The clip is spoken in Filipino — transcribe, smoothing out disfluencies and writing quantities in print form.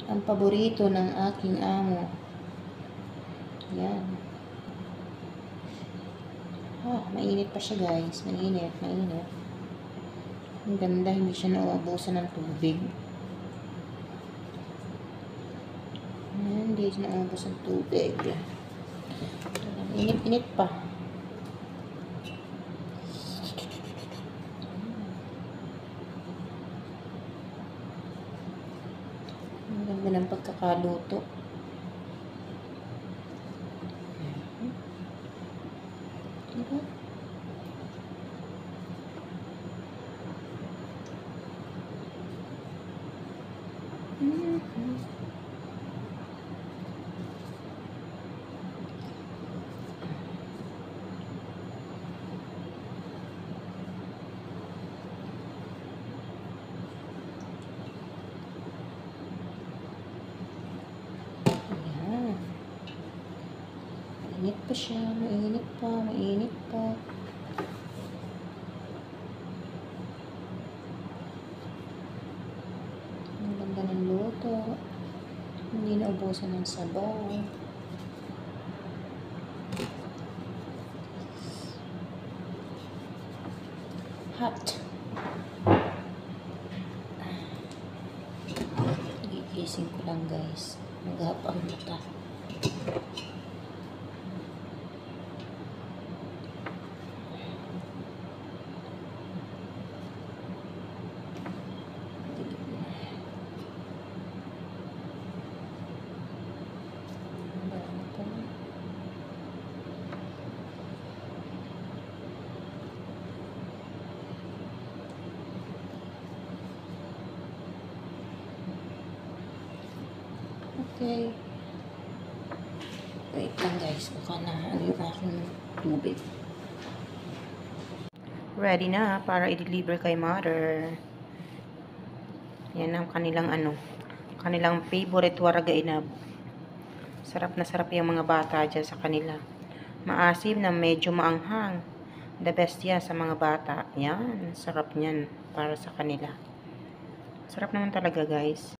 Ang paborito ng aking amo. Yan. Mainit pa siya guys. Mainit. Ang ganda, hindi siya nauubusan ng tubig. Hindi siya nauubusan ng tubig. Init pa. Ang ganda ng pagkakaluto. Diba? Mainit pa siya, mainit pa. Ang ganda ng luto. Hindi naubusan ng sabaw. Hot. Gigising ko lang guys. Maghapang mata. Okay. Wait lang guys. Baka na yung aking tubig. Ready na para i-deliver kay mother. Yan ang kanilang kanilang favorite waraga inab. Sarap na sarap yung mga bata dyan sa kanila. Maasim na medyo maanghang. The best yan sa mga bata. Yan. Sarap niyan para sa kanila. Sarap naman talaga guys.